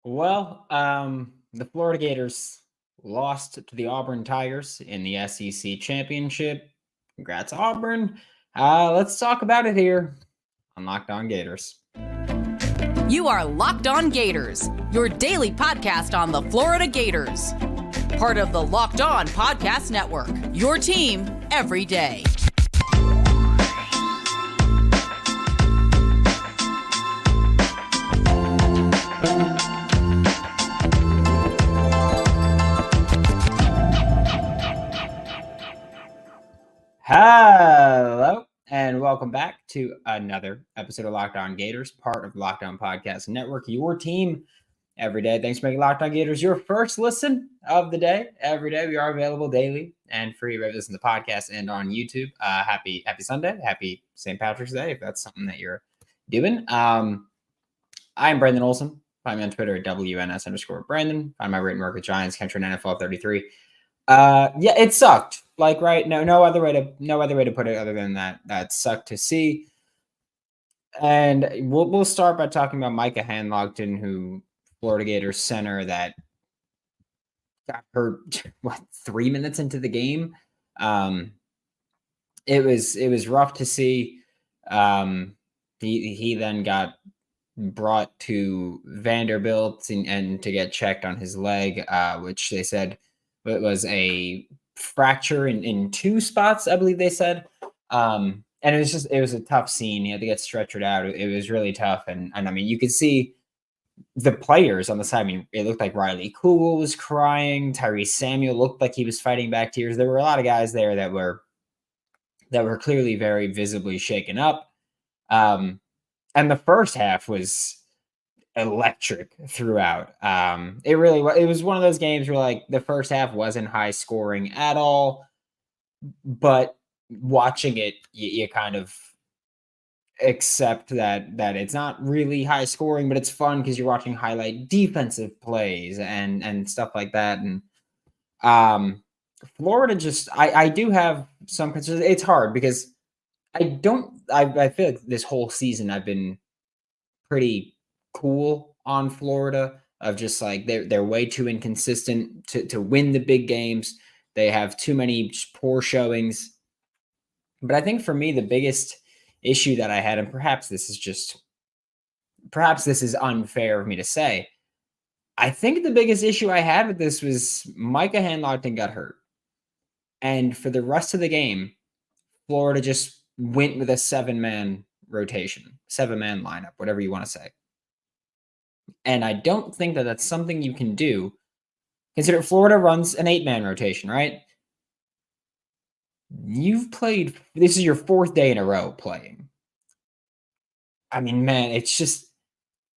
The Florida Gators lost to the Auburn Tigers in the SEC championship. Congrats, Auburn. Let's talk about it here on Locked On Gators. You are Locked On Gators, your daily podcast on the Florida Gators. Part of the Locked On Podcast Network, your team every day. Hello, and welcome back to another episode of Locked On Gators, part of Locked On Podcast Network, your team every day. Thanks for making Locked On Gators your first listen of the day. Every day, we are available daily and free. Whether listen to the podcast and on YouTube. Happy Sunday, happy St. Patrick's Day, if that's something that you're doing. I'm Brandon Olsen. Find me on Twitter at WNS_Brandon. Find my written work with Giants, Country NFL 33. It sucked. Right? No other way to put it other than that. That sucked to see. And we'll start by talking about Micah Hanlogton, who Florida Gators center that got hurt 3 minutes into the game. It was rough to see. He then got brought to Vanderbilt and to get checked on his leg, which they said it was a fracture in two spots, I believe they said. And it was a tough scene. He had to get stretchered out. It was really tough. And I mean, you could see the players on the side. I mean, it looked like Riley Kugel was crying. Tyrese Samuel looked like he was fighting back tears. There were a lot of guys there that were clearly very visibly shaken up. And the first half was electric throughout. It was one of those games where the first half wasn't high scoring at all, but watching it, you kind of accept that it's not really high scoring, but it's fun because you're watching highlight defensive plays and stuff like that. And Florida I do have some concerns. It's hard because I feel like this whole season I've been pretty cool on Florida of just they're way too inconsistent to win the big games. They have too many poor showings. But I think for me, the biggest issue that I had, and perhaps this is unfair of me to say, I think the biggest issue I had with this was Micah Hanlogton got hurt. And for the rest of the game, Florida just went with a 7-man rotation, 7-man lineup, whatever you want to say. And I don't think that that's something you can do. Consider Florida runs an 8-man rotation, right? This is your 4th day in a row playing. I mean, man, it's just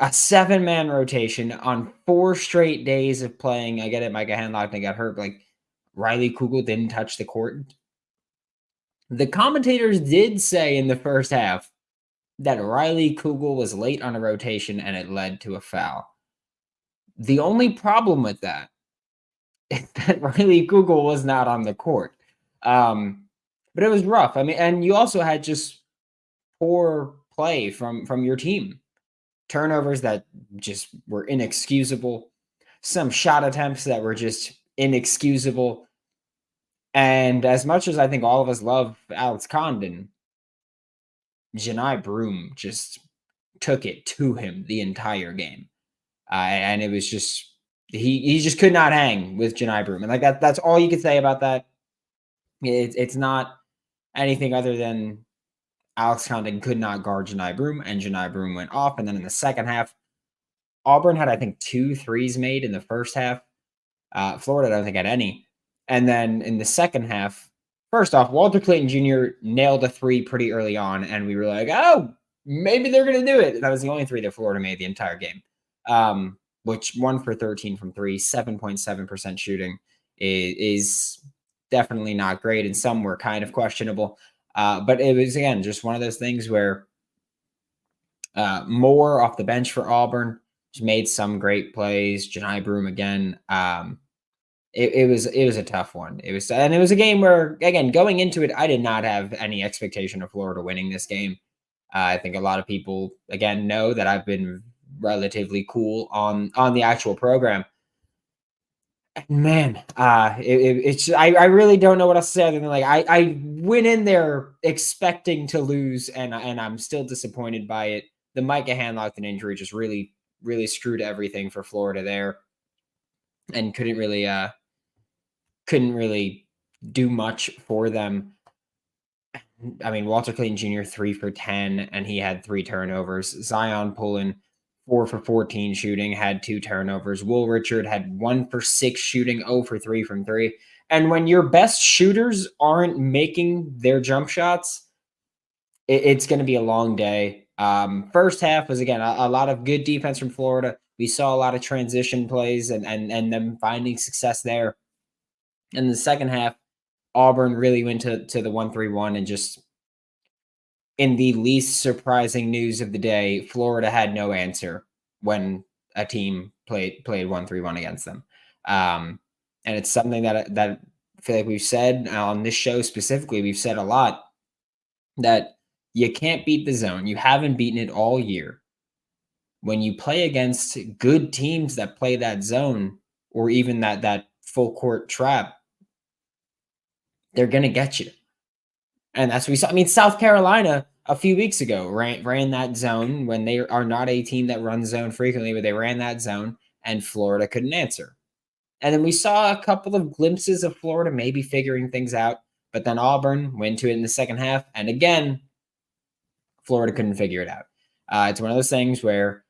a 7-man rotation on 4 straight days of playing. I get it. Micah Hanlogton got hurt. Riley Kugel didn't touch the court. The commentators did say in the first half that Riley Kugel was late on a rotation and it led to a foul. The only problem with that is that Riley Kugel was not on the court. But it was rough. I mean, and you also had just poor play from your team. Turnovers that just were inexcusable. Some shot attempts that were just inexcusable. And as much as I think all of us love Alex Condon, Johni Broome just took it to him the entire game. And it was just, he just could not hang with Johni Broome. And that's all you could say about that. It's not anything other than Alex Condon could not guard Johni Broome, and Johni Broome went off. And then in the second half, Auburn had, I think, 2 threes made in the first half. Florida, I don't think, had any. And then in the second half, first off, Walter Clayton Jr. nailed a 3 pretty early on, and we were like, oh, maybe they're going to do it. That was the only 3 that Florida made the entire game, which 1 for 13 from 3, 7.7% shooting is definitely not great, and some were kind of questionable. But it was, again, just one of those things where Moore off the bench for Auburn just made some great plays. Johni Broome again. It was a tough one. It was a game where, again, going into it, I did not have any expectation of Florida winning this game. I think a lot of people, again, know that I've been relatively cool on the actual program. Man, it's I really don't know what else to say other than like I went in there expecting to lose, and I'm still disappointed by it. The Micah Hanlockton injury just really screwed everything for Florida there, and couldn't really do much for them. I mean, Walter Clayton Jr. 3 for 10, and he had 3 turnovers. Zion Pullen 4 for 14 shooting, had 2 turnovers. Will Richard had 1 for 6 shooting, 0 for 3 from 3. And when your best shooters aren't making their jump shots, it's going to be a long day. First half was, again, a lot of good defense from Florida. We saw a lot of transition plays and them finding success there. In the second half, Auburn really went to the 1-3-1, and just in the least surprising news of the day, Florida had no answer when a team played 1-3-1 against them. And it's something that I feel like we've said on this show specifically, we've said a lot, that you can't beat the zone. You haven't beaten it all year. When you play against good teams that play that zone, or even that full court trap, they're going to get you. And that's what we saw. I mean, South Carolina a few weeks ago ran that zone when they are not a team that runs zone frequently, but they ran that zone and Florida couldn't answer. And then we saw a couple of glimpses of Florida maybe figuring things out, but then Auburn went to it in the second half. And again, Florida couldn't figure it out. It's one of those things where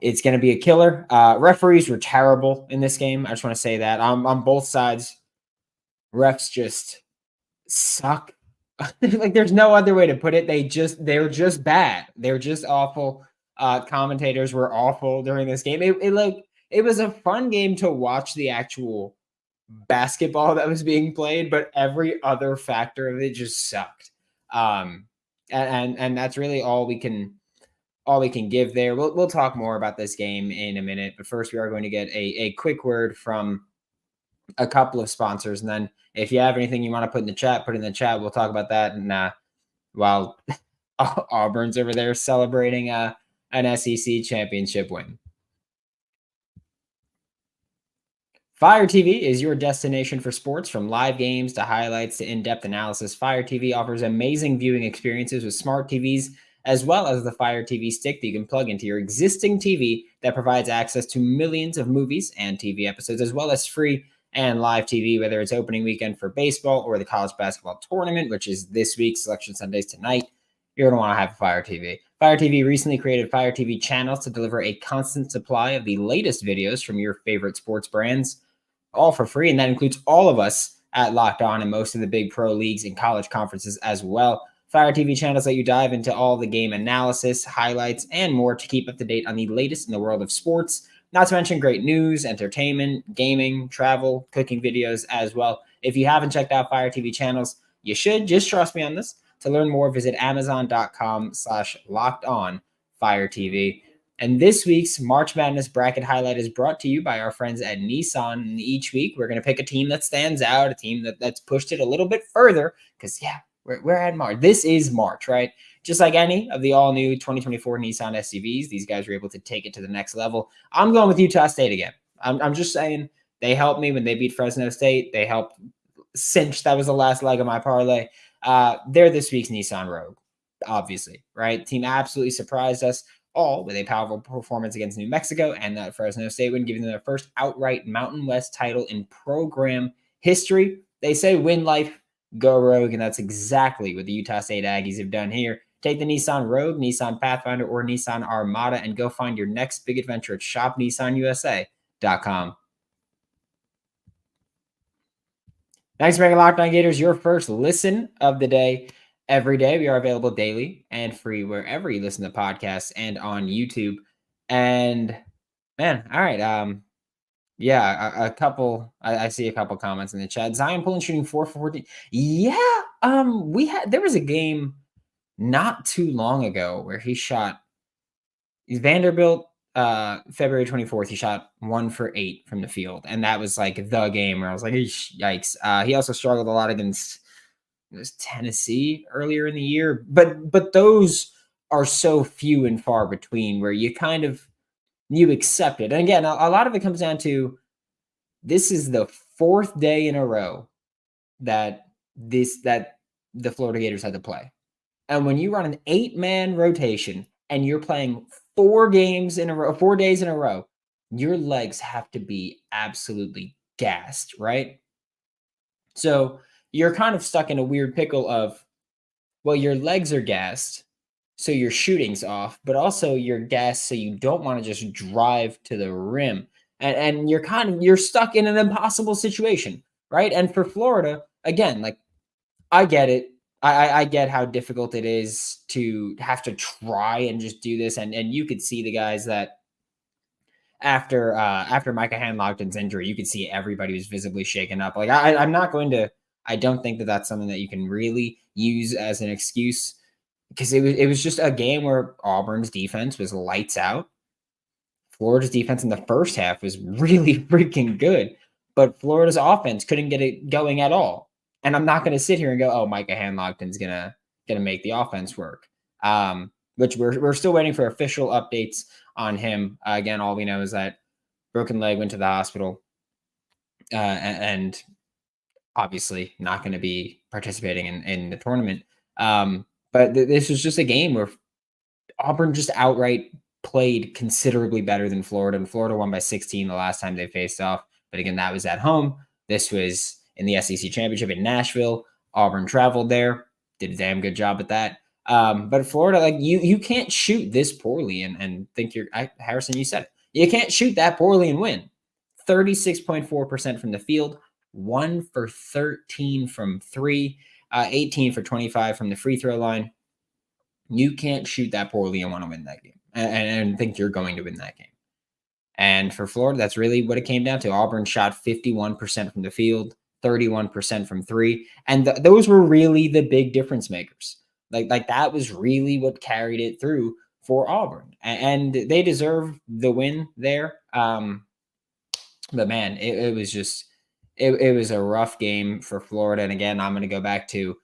it's going to be a killer. Referees were terrible in this game. I just want to say that on both sides. Refs just suck. Like, there's no other way to put it. They're just bad. They're just awful. Commentators were awful during this game. It was a fun game to watch, the actual basketball that was being played, but every other factor of it just sucked. And that's really all we can give there. We'll talk more about this game in a minute, but first we are going to get a quick word from a couple of sponsors, and then if you have anything you want to put in the chat, put in the chat. We'll talk about that. And while Auburn's over there celebrating an SEC championship win. Fire TV is your destination for sports. From live games to highlights to in-depth analysis, Fire TV offers amazing viewing experiences with smart TVs, as well as the Fire TV stick that you can plug into your existing TV that provides access to millions of movies and TV episodes, as well as free and live TV, whether it's opening weekend for baseball or the college basketball tournament, which is this week, Selection Sundays tonight. You're going to want to have a Fire TV. Fire TV recently created Fire TV channels to deliver a constant supply of the latest videos from your favorite sports brands, all for free. And that includes all of us at Locked On and most of the big pro leagues and college conferences as well. Fire TV channels let you dive into all the game analysis, highlights, and more to keep up to date on the latest in the world of sports. Not to mention great news, entertainment, gaming, travel, cooking videos as well. If you haven't checked out Fire TV channels, you should. Just trust me on this. To learn more, visit amazon.com/lockedonfiretv. And this week's March Madness bracket highlight is brought to you by our friends at Nissan. And each week, we're going to pick a team that stands out, a team that's pushed it a little bit further, because, yeah, we're at March. This is March, right? Just like any of the all-new 2024 Nissan SUVs, these guys were able to take it to the next level. I'm going with Utah State again. I'm just saying, they helped me when they beat Fresno State. They helped cinch. That was the last leg of my parlay. They're this week's Nissan Rogue, obviously, right? Team absolutely surprised us all with a powerful performance against New Mexico and that Fresno State win, giving them their first outright Mountain West title in program history. They say win life, go Rogue, and that's exactly what the Utah State Aggies have done here. Take the Nissan Rogue, Nissan Pathfinder, or Nissan Armada and go find your next big adventure at shopnissanusa.com. Thanks for making Locked On Gators your first listen of the day. Every day, we are available daily and free wherever you listen to podcasts and on YouTube. And, man, all right. Yeah, a couple. I see a couple comments in the chat. Zion Pullen shooting 4 for 14. Yeah, there was a game not too long ago where he shot. Vanderbilt, February 24th, he shot 1 for 8 from the field, and that was like the game where I was like, yikes. He also struggled a lot against Tennessee earlier in the year, but those are so few and far between where you accept it. And again, a lot of it comes down to this is the fourth day in a row that the Florida Gators had to play. And when you run an 8-man rotation and you're playing 4 games in a row, 4 days in a row, your legs have to be absolutely gassed, right? So you're kind of stuck in a weird pickle of, well, your legs are gassed, so your shooting's off, but also you're gassed, so you don't want to just drive to the rim. And you're stuck in an impossible situation, right? And for Florida, again, like I get it. I get how difficult it is to have to try and just do this. And you could see the guys that after Micah Hanlogton's injury, you could see everybody was visibly shaken up. Like I'm not going to. I don't think that that's something that you can really use as an excuse because it was just a game where Auburn's defense was lights out. Florida's defense in the first half was really freaking good, but Florida's offense couldn't get it going at all. And I'm not going to sit here and go, "Oh, Micah Hanlogton's gonna make the offense work." Which we're still waiting for official updates on him. Again, all we know is that broken leg, went to the hospital, and obviously not going to be participating in the tournament. But this was just a game where Auburn just outright played considerably better than Florida, and Florida won by 16 the last time they faced off. But again, that was at home. This was in the SEC championship in Nashville. Auburn traveled there, did a damn good job at that. But Florida, like you can't shoot this poorly and think Harrison, you said it. You can't shoot that poorly and win. 36.4% from the field, 1 for 13 from 3, 18 for 25 from the free throw line. You can't shoot that poorly and want to win that game and think you're going to win that game. And for Florida, that's really what it came down to. Auburn shot 51% from the field, 31% from 3. And those were really the big difference makers. Like that was really what carried it through for Auburn. And they deserve the win there. But man, it was just it was a rough game for Florida. And again, I'm going to go back to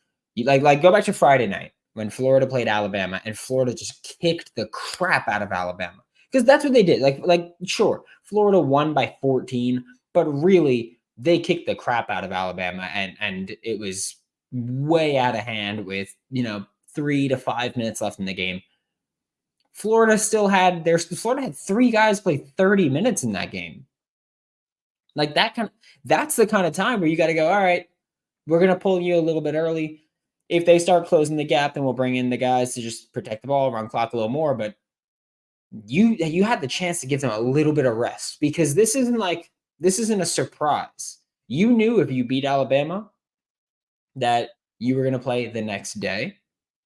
go back to Friday night when Florida played Alabama and Florida just kicked the crap out of Alabama because that's what they did. Like sure, Florida won by 14, but really they kicked the crap out of Alabama and it was way out of hand with 3 to 5 minutes left in the game. Florida had 3 guys play 30 minutes in that game. Like that's the kind of time where you got to go, all right, we're going to pull you a little bit early. If they start closing the gap, then we'll bring in the guys to just protect the ball, run clock a little more. But you had the chance to give them a little bit of rest because this isn't a surprise. You knew if you beat Alabama that you were going to play the next day.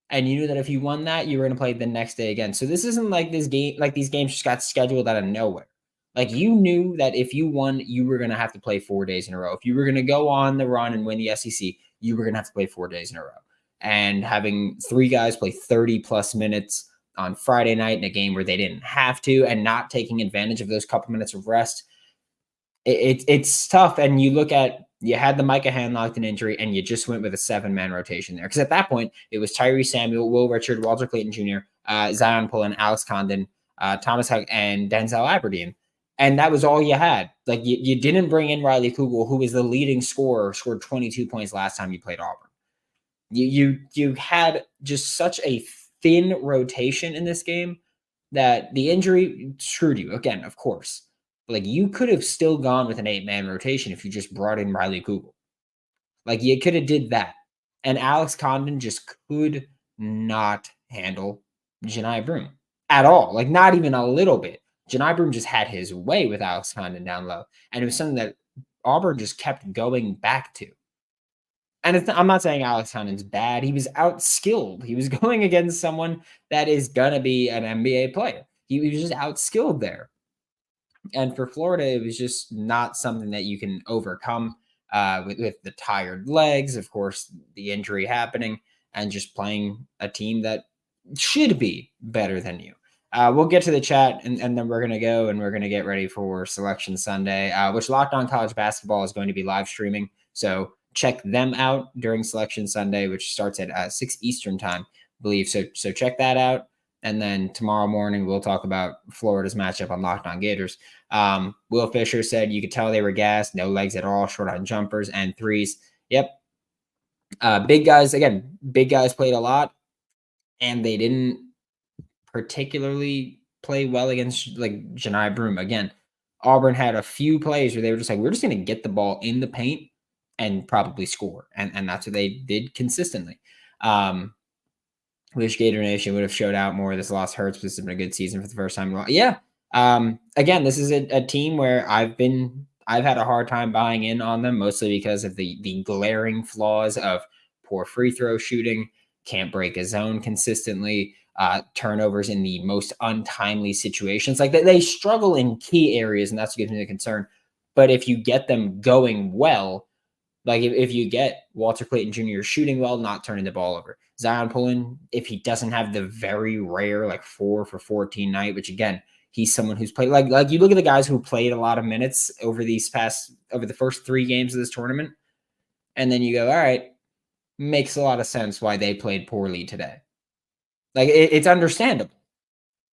And you knew that if you won that, you were going to play the next day again. So this isn't like this game, like these games just got scheduled out of nowhere. Like you knew that if you won, you were going to have to play 4 days in a row. If you were going to go on the run and win the SEC, you were going to have to play 4 days in a row. And having 3 guys play 30 plus minutes on Friday night in a game where they didn't have to and not taking advantage of those couple minutes of rest, it's tough. And you had the Micah Hanlogton injury and you just went with a 7-man rotation there. Because at that point, it was Tyree Samuel, Will Richard, Walter Clayton Jr., Zion Pullen, Alex Condon, Thomas Huck, and Denzel Aberdeen. And that was all you had. Like you didn't bring in Riley Kugel, who was the leading scorer, scored 22 points last time you played Auburn. You had just such a thin rotation in this game that the injury screwed you. Again, of course. Like you could have still gone with an 8-man rotation if you just brought in Riley Kugel. Like you could have did that. And Alex Condon just could not handle Janai Broome at all. Like not even a little bit. Janai Broome just had his way with Alex Condon down low. And it was something that Auburn just kept going back to. And I'm not saying Alex Condon's bad. He was outskilled. He was going against someone that is going to be an NBA player. He was just outskilled there. And for Florida, it was just not something that you can overcome with the tired legs, of course, the injury happening, and just playing a team that should be better than you. We'll get to the chat, and then we're going to go and we're going to get ready for Selection Sunday, which Locked On College Basketball is going to be live streaming. So check them out during Selection Sunday, which starts at 6 Eastern time, I believe. So check that out. And then tomorrow morning, we'll talk about Florida's matchup on Locked On Gators. Will Fisher said you could tell they were gassed, no legs at all, short on jumpers and threes. Yep. Big guys, again, big guys played a lot, and they didn't particularly play well against like Janai Broom. Again, Auburn had a few plays where they were just like, we're just going to get the ball in the paint and probably score. And that's what they did consistently. Wish Gator Nation would have showed out more. This loss hurts, but this has been a good season for the first time. Yeah. Again, this is a team where I've had a hard time buying in on them, mostly because of the glaring flaws of poor free throw shooting, can't break a zone consistently, turnovers in the most untimely situations. Like they struggle in key areas, and that's what gives me the concern. But if you get them going well, like if you get Walter Clayton Jr. shooting well, not turning the ball over, Zion Pullen, if he doesn't have the very rare like 4 for 14 night, which again, he's someone who's played like you look at the guys who played a lot of minutes over the first 3 games of this tournament, and then you go, all right, makes a lot of sense why they played poorly today. Like it's understandable.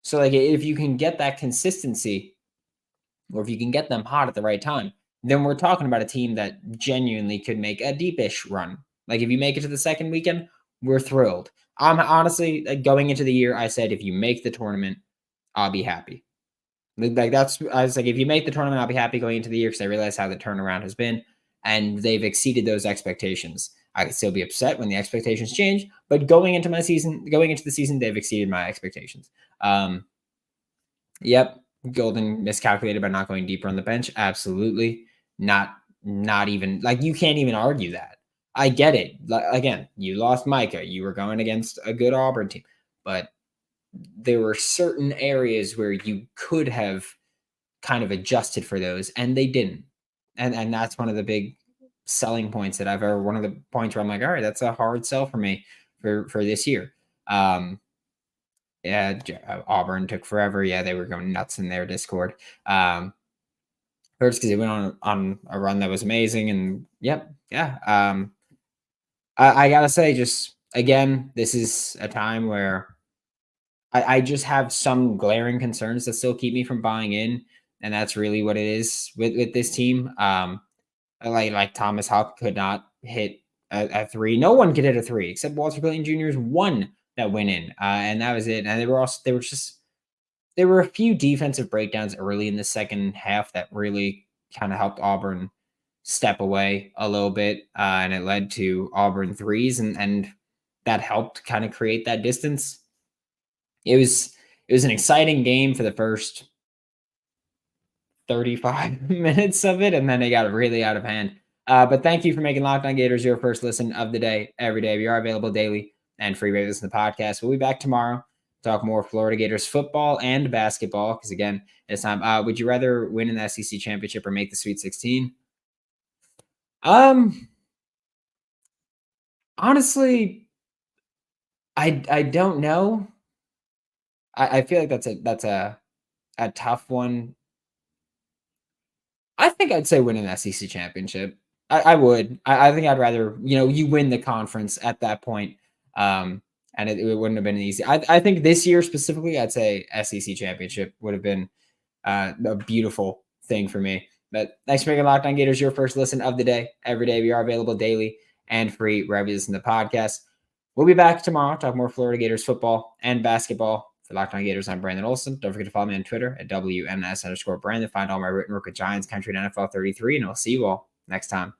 So like if you can get that consistency, or if you can get them hot at the right time, then we're talking about a team that genuinely could make a deepish run. Like if you make it to the second weekend, we're thrilled. I'm honestly going into the year, I said, if you make the tournament, I'll be happy. Like I was like, if you make the tournament, I'll be happy going into the year because I realize how the turnaround has been, and they've exceeded those expectations. I could still be upset when the expectations change, but going into the season, they've exceeded my expectations. Yep. Golden miscalculated by not going deeper on the bench. Absolutely. Not even like you can't even argue that. I get it. Again, you lost Micah. You were going against a good Auburn team, but there were certain areas where you could have kind of adjusted for those, and they didn't. And that's one of the big selling points that one of the points where I'm like, all right, that's a hard sell for me for this year. Yeah, Auburn took forever. Yeah, they were going nuts in their Discord. First because they went on a run that was amazing, and yep, yeah. I gotta say, just again, this is a time where I just have some glaring concerns that still keep me from buying in, and that's really what it is with this team. Like Thomas Huck could not hit a 3. No one could hit a 3 except Walter Clayton Jr.'s one that went in, and that was it. And there were a few defensive breakdowns early in the second half that really kind of helped Auburn step away a little bit, and it led to Auburn threes, and that helped kind of create that distance. It was an exciting game for the first 35 minutes of it, and then it got really out of hand. But thank you for making Locked On Gators your first listen of the day, every day. We are available daily and free to listen to the podcast. We'll be back tomorrow to talk more Florida Gators football and basketball, because again, it's time. Would you rather win an SEC championship or make the Sweet 16? Honestly, I don't know. I feel like that's a tough one. I think I'd say win an SEC championship. I would. I think I'd rather, you win the conference at that point. And it wouldn't have been easy. I think this year specifically, I'd say SEC championship would have been a beautiful thing for me. But thanks for making Locked On Gators your first listen of the day. Every day we are available daily and free wherever you listen to the podcast. We'll be back tomorrow, talk more Florida Gators football and basketball. For Locked On Gators, I'm Brandon Olsen. Don't forget to follow me on Twitter at WNS_Brandon. Find all my written work at Giants Country and NFL 33, and I'll see you all next time.